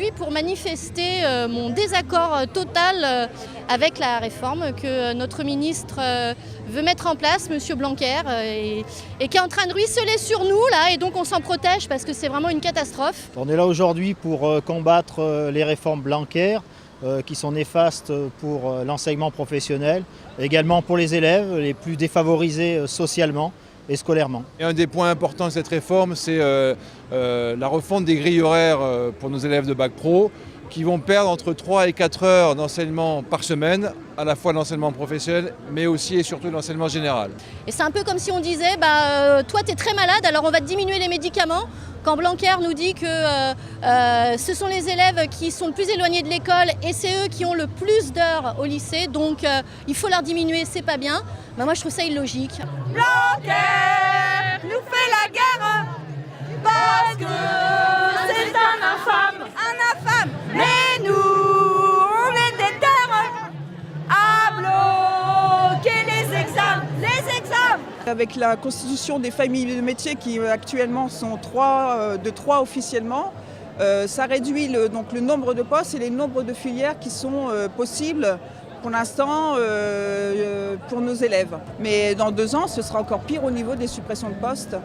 aujourd'hui pour manifester mon désaccord total avec la réforme que notre ministre veut mettre en place, M. Blanquer, et qui est en train de ruisseler sur nous, là, et donc on s'en protège parce que c'est vraiment une catastrophe. On est là aujourd'hui pour combattre les réformes Blanquer qui sont néfastes pour l'enseignement professionnel, également pour les élèves les plus défavorisés socialement et scolairement. Et un des points importants de cette réforme, c'est la refonte des grilles horaires pour nos élèves de Bac Pro, qui vont perdre entre 3 et 4 heures d'enseignement par semaine, à la fois l'enseignement professionnel, mais aussi et surtout l'enseignement général. Et c'est un peu comme si on disait, toi tu es très malade, alors on va te diminuer les médicaments. Quand Blanquer nous dit que ce sont les élèves qui sont le plus éloignés de l'école et c'est eux qui ont le plus d'heures au lycée, donc il faut leur diminuer, c'est pas bien. Ben moi je trouve ça illogique. Blanquer nous fait la guerre parce que c'est un infâme. Un infâme. Mais nous, on est des terres à bloquer les examens. Les examens. Avec la constitution des familles de métiers qui actuellement sont de 3 officiellement, ça réduit donc le nombre de postes et les nombres de filières qui sont possibles pour l'instant pour nos élèves. Mais dans 2 ans, ce sera encore pire au niveau des suppressions de postes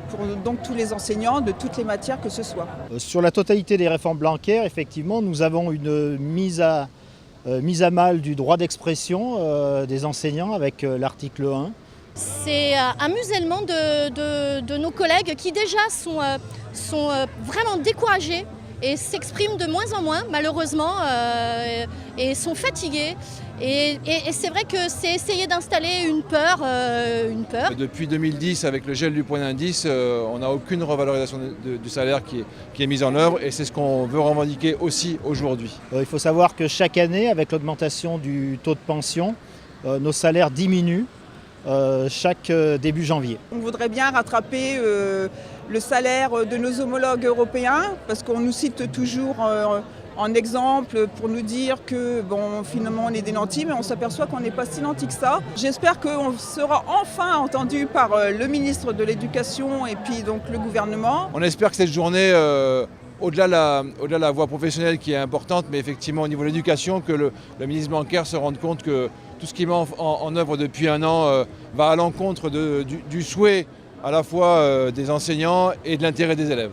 pour donc tous les enseignants de toutes les matières que ce soit. Sur la totalité des réformes Blanquer, effectivement, nous avons une mise à mal du droit d'expression des enseignants avec l'article 1. C'est un musellement de nos collègues qui déjà sont vraiment découragés et s'expriment de moins en moins, malheureusement, et sont fatigués. Et c'est vrai que c'est essayer d'installer une peur. Depuis 2010, avec le gel du point d'indice, on n'a aucune revalorisation du salaire qui est mise en œuvre, et c'est ce qu'on veut revendiquer aussi aujourd'hui. Il faut savoir que chaque année, avec l'augmentation du taux de pension, nos salaires diminuent chaque début janvier. On voudrait bien rattraper le salaire de nos homologues européens parce qu'on nous cite toujours en exemple pour nous dire que finalement on est des nantis, mais on s'aperçoit qu'on n'est pas si nantis que ça. J'espère qu'on sera enfin entendu par le ministre de l'Éducation et puis donc le gouvernement. On espère que cette journée, au-delà de la voie professionnelle qui est importante, mais effectivement au niveau de l'éducation, que le ministre Blanquer se rende compte que tout ce qu'il met en œuvre depuis 1 an va à l'encontre du souhait à la fois des enseignants et de l'intérêt des élèves.